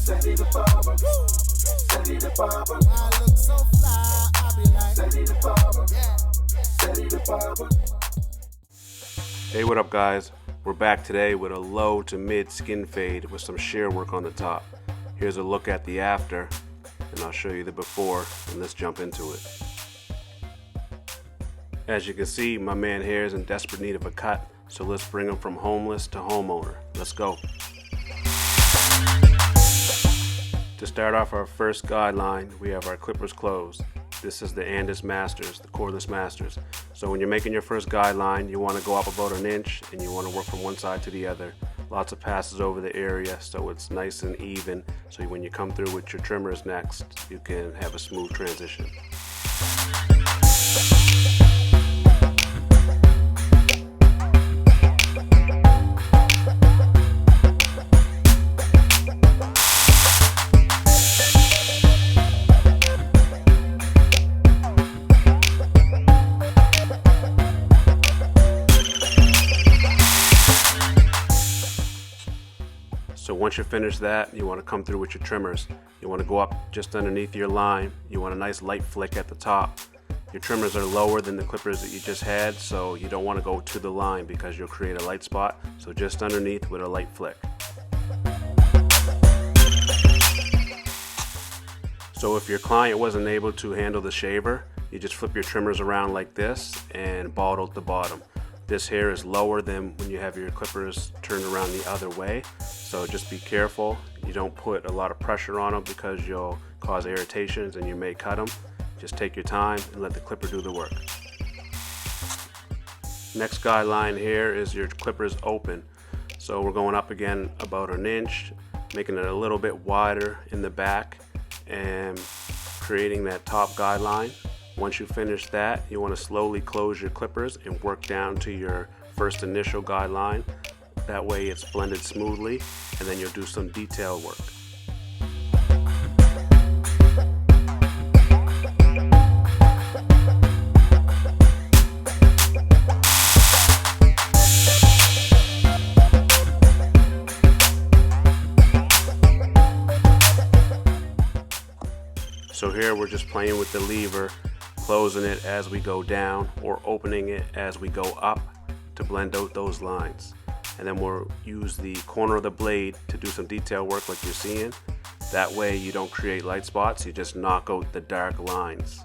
Steady the barber. Steady the barber. I look so fly, I be like, Steady the barber. yeah. Steady the barber. Hey, what up guys? We're back today with a low to mid skin fade with some shear work on the top. Here's a look at the after, and I'll show you the before, and let's jump into it. As you can see, my man here is in desperate need of a cut, so let's bring him from homeless to homeowner. Let's go. To start off our first guideline, we have our clippers closed. This is the Andis Masters, the cordless Masters. So when you're making your first guideline, you want to go up about an inch and you want to work from one side to the other. Lots of passes over the area so it's nice and even, so when you come through with your trimmers next, you can have a smooth transition. So once you finish that, you want to come through with your trimmers. You want to go up just underneath your line. You want a nice light flick at the top. Your trimmers are lower than the clippers that you just had, so you don't want to go to the line because you'll create a light spot. So just underneath with a light flick. So if your client wasn't able to handle the shaver, you just flip your trimmers around like this and ball out the bottom. This hair is lower than when you have your clippers turned around the other way, so just be careful. You don't put a lot of pressure on them because you'll cause irritations and you may cut them. Just take your time and let the clipper do the work. Next guideline here is your clippers open. So we're going up again about an inch, making it a little bit wider in the back and creating that top guideline. Once you finish that, you want to slowly close your clippers and work down to your first initial guideline. That way it's blended smoothly, and then you'll do some detail work. So here we're just playing with the lever, closing it as we go down or opening it as we go up to blend out those lines. And then we'll use the corner of the blade to do some detail work like you're seeing. That way you don't create light spots, you just knock out the dark lines.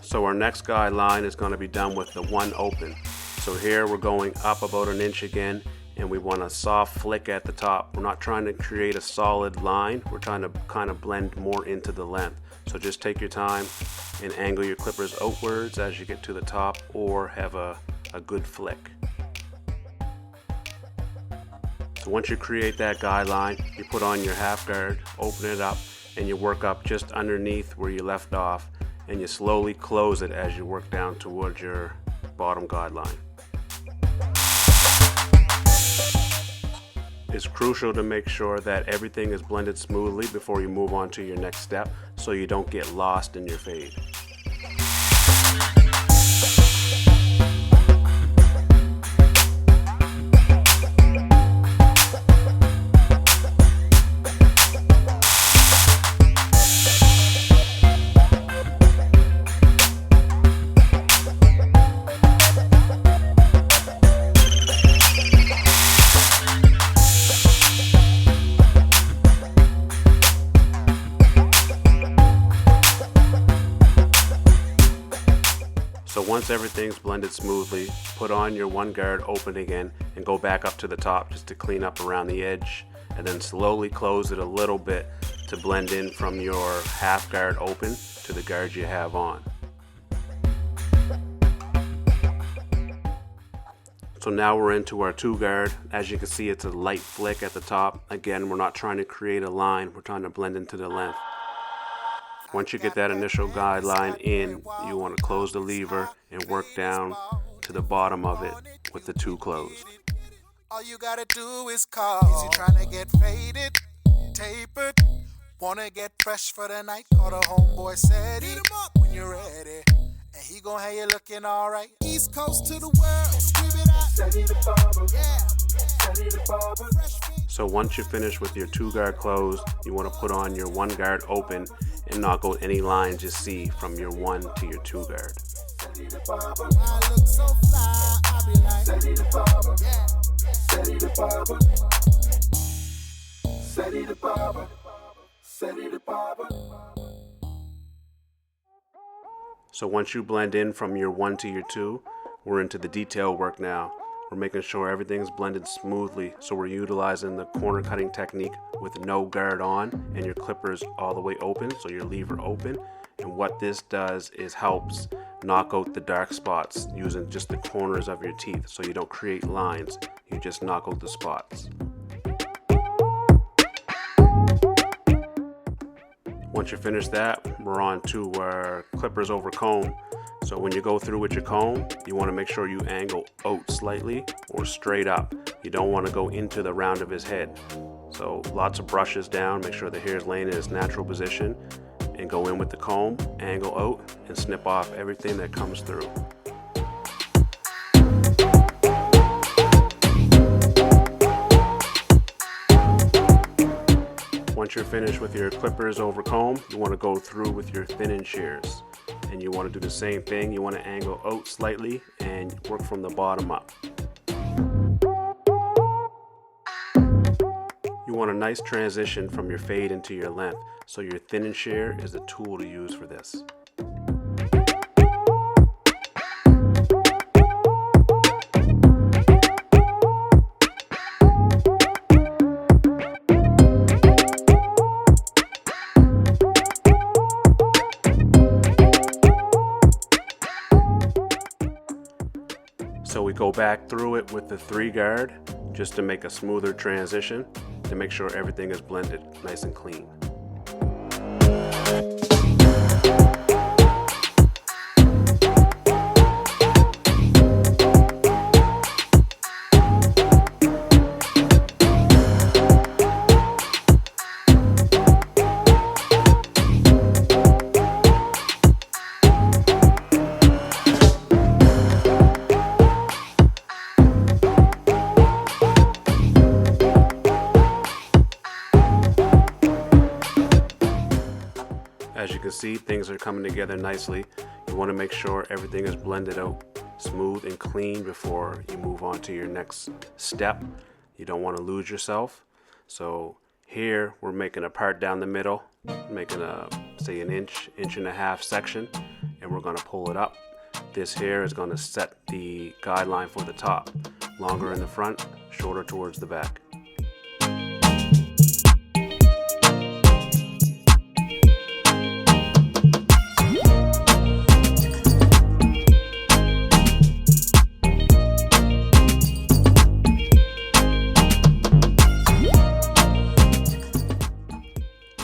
So our next guideline is going to be done with the one open. So here we're going up about an inch again, and we want a soft flick at the top. We're not trying to create a solid line, we're trying to kind of blend more into the length. So just take your time and angle your clippers outwards as you get to the top, or have a good flick. So once you create that guideline, you put on your half guard, open it up, and you work up just underneath where you left off, and you slowly close it as you work down towards your bottom guideline. It's crucial to make sure that everything is blended smoothly before you move on to your next step, so you don't get lost in your fade. So once everything's blended smoothly, put on your one guard open again and go back up to the top just to clean up around the edge, and then slowly close it a little bit to blend in from your half guard open to the guard you have on. So now we're into our two guard. As you can see, it's a light flick at the top. Again, we're not trying to create a line, we're trying to blend into the length. Once you get that initial guideline in, you want to close the lever and work down to the bottom of it with the two closed. All you gotta do is call. Is you trying to get faded, tapered, wanna get fresh for the night? Call the homeboy, said hit him up when you're ready, and he gon' have you looking alright. East Coast to the world, scream it out. Steady the barber. Yeah. Steady the barber. So once you finish with your 2 guard closed, you want to put on your 1 guard open and knock out any lines you see from your 1 to your 2 guard. I look so fly, I be like, Steady the barber, yeah. steady the barber, steady the barber, steady the barber. So once you blend in from your 1 to your 2, we're into the detail work now. We're making sure everything's blended smoothly, so we're utilizing the corner cutting technique with no guard on and your clippers all the way open, so your lever open. And what this does is helps knock out the dark spots using just the corners of your teeth, so you don't create lines, you just knock out the spots. Once you finish that, we're on to our clippers over comb. So when you go through with your comb, you want to make sure you angle out slightly or straight up. You don't want to go into the round of his head. So lots of brushes down, make sure the hair is laying in its natural position, and go in with the comb, angle out, and snip off everything that comes through. Once you're finished with your clippers over comb, you want to go through with your thinning shears. And you want to do the same thing. You want to angle out slightly and work from the bottom up. You want a nice transition from your fade into your length, so your thin and shear is the tool to use for this. So we go back through it with the 3 guard just to make a smoother transition, to make sure everything is blended nice and clean. As you can see, things are coming together nicely. You want to make sure everything is blended out smooth and clean before you move on to your next step. You don't want to lose yourself. So here we're making a part down the middle, making a, say, an inch and a half section, and we're going to pull it up. This here is going to set the guideline for the top. Longer in the front, shorter towards the back.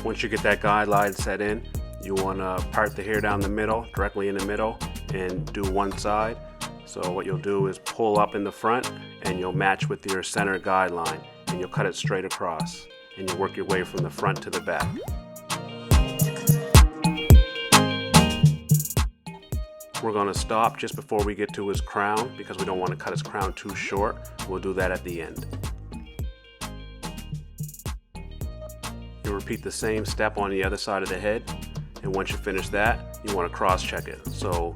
Once you get that guideline set in, you want to part the hair down the middle, directly in the middle, and do one side. So what you'll do is pull up in the front and you'll match with your center guideline, and you'll cut it straight across, and you'll work your way from the front to the back. We're going to stop just before we get to his crown because we don't want to cut his crown too short. We'll do that at the end. You repeat the same step on the other side of the head, and once you finish that, you want to cross check it. So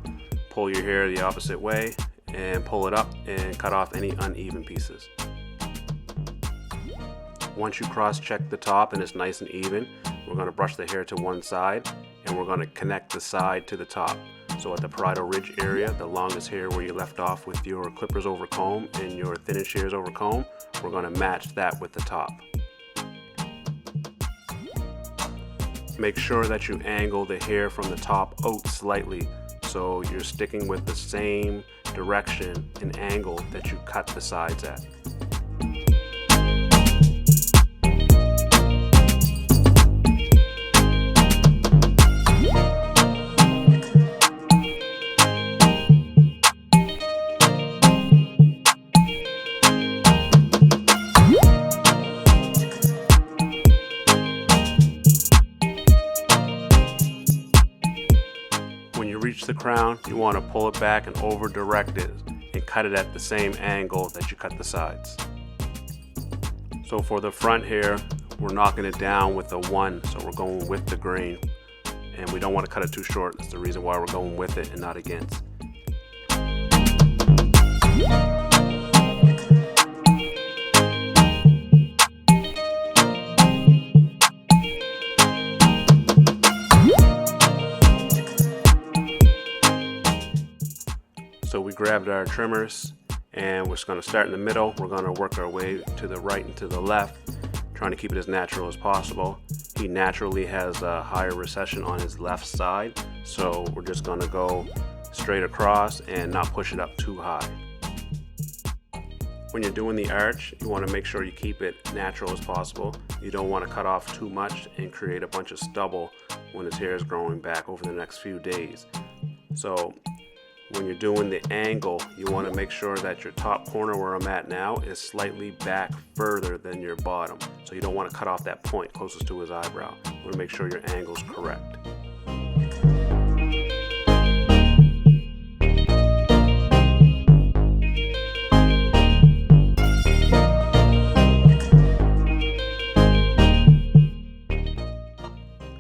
pull your hair the opposite way and pull it up and cut off any uneven pieces. Once you cross check the top and it's nice and even, we're going to brush the hair to one side and we're going to connect the side to the top. So at the parietal ridge area, the longest hair where you left off with your clippers over comb and your thinnest shears over comb, we're going to match that with the top. Make sure that you angle the hair from the top out slightly so you're sticking with the same direction and angle that you cut the sides at. Reach the crown, you want to pull it back and over direct it and cut it at the same angle that you cut the sides. So for the front here, we're knocking it down with the 1, so we're going with the grain. And we don't want to cut it too short. That's the reason why we're going with it and not against. So we grabbed our trimmers and we're just going to start in the middle. We're going to work our way to the right and to the left, trying to keep it as natural as possible. He naturally has a higher recession on his left side, so we're just going to go straight across and not push it up too high. When you're doing the arch, you want to make sure you keep it natural as possible. You don't want to cut off too much and create a bunch of stubble when his hair is growing back over the next few days. So when you're doing the angle, you want to make sure that your top corner where I'm at now is slightly back further than your bottom. So you don't want to cut off that point closest to his eyebrow. You want to make sure your angle's correct.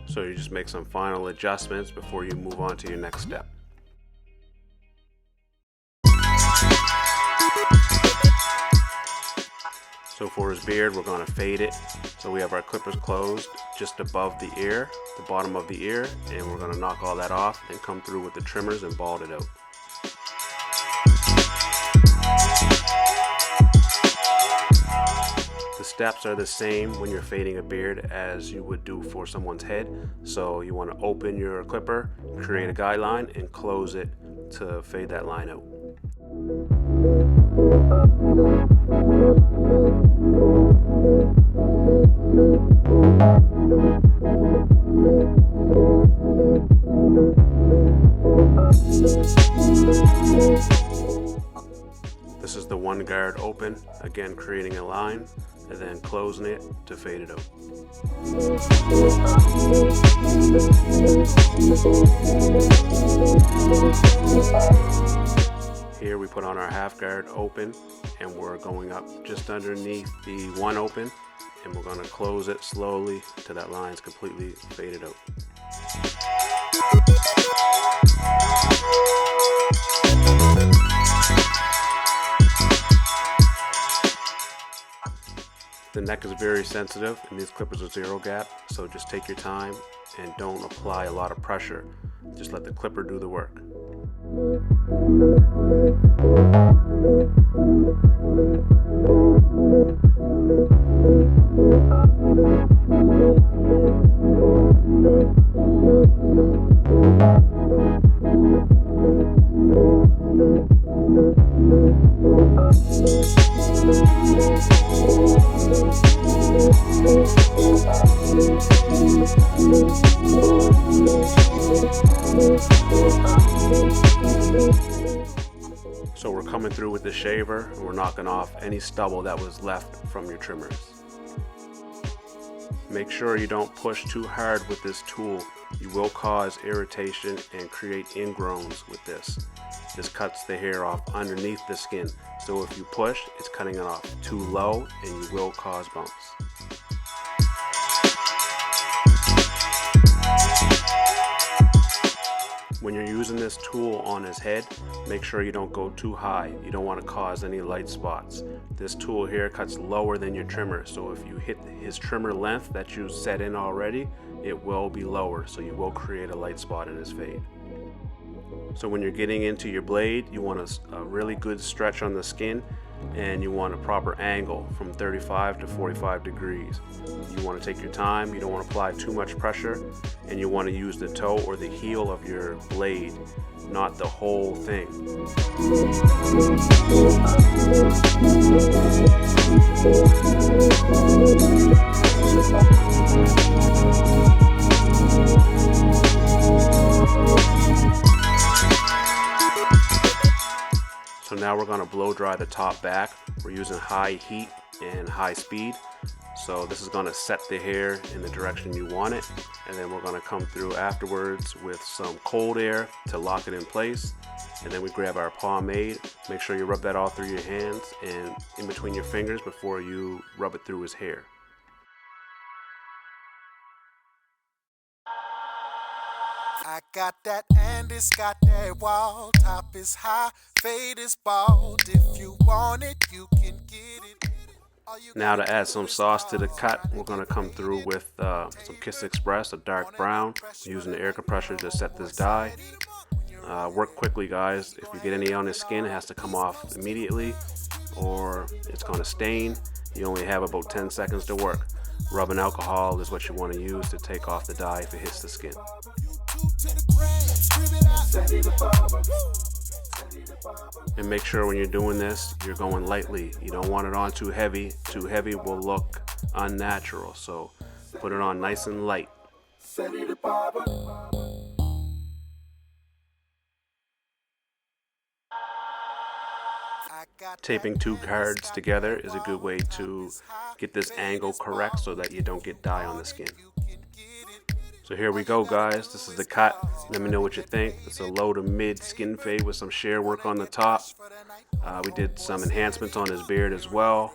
So you just make some final adjustments before you move on to your next step. So for his beard, we're going to fade it. So we have our clippers closed just above the ear, the bottom of the ear, and we're going to knock all that off and come through with the trimmers and bald it out. The steps are the same when you're fading a beard as you would do for someone's head. So you want to open your clipper, create a guideline, and close it to fade that line out. This is the 1 guard open, again creating a line and then closing it to fade it out. Here we put on our half guard open and we're going up just underneath the 1 open, and we're going to close it slowly till that line's completely faded out. The neck is very sensitive and these clippers are 0 gap, so just take your time and don't apply a lot of pressure. Just let the clipper do the work. So we're coming through with the shaver and we're knocking off any stubble that was left from your trimmers. Make sure you don't push too hard with this tool. You will cause irritation and create ingrowns with this. This cuts the hair off underneath the skin. So if you push, it's cutting it off too low and you will cause bumps. When you're using this tool on his head, make sure you don't go too high. You don't want to cause any light spots. This tool here cuts lower than your trimmer, so if you hit his trimmer length that you set in already, it will be lower, so you will create a light spot in his fade. So when you're getting into your blade, you want a really good stretch on the skin, and you want a proper angle from 35 to 45 degrees. You want to take your time, you don't want to apply too much pressure, and you want to use the toe or the heel of your blade, not the whole thing. So So now we're gonna blow dry the top back. We're using high heat and high speed. So this is gonna set the hair in the direction you want it. And then we're gonna come through afterwards with some cold air to lock it in place. And then we grab our pomade. Make sure you rub that all through your hands and in between your fingers before you rub it through his hair. I got that and it's got that wall. Top is high, fade is bald. If you want it, you can get it. Now to add some sauce to the cut, we're going to come through with some Kiss Express, a dark brown, using the air compressor to set this dye. Work quickly, guys. If you get any on the skin, it has to come off immediately or it's going to stain. You only have about 10 seconds to work. Rubbing alcohol is what you want to use to take off the dye if it hits the skin. And make sure when you're doing this, you're going lightly. You don't want it on too heavy. Too heavy will look unnatural. So put it on nice and light. Taping two cards together is a good way to get this angle correct so that you don't get dye on the skin. So here we go, guys. This is the cut. Let me know what you think. It's a low to mid skin fade with some shear work on the top. We did some enhancements on his beard as well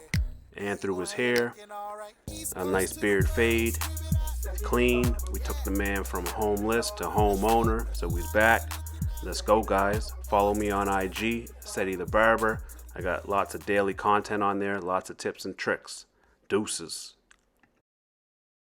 and through his hair. A nice beard fade. Clean. We took the man from homeless to homeowner, so he's back. Let's go, guys. Follow me on IG, Seti the Barber. I got lots of daily content on there, lots of tips and tricks. Deuces.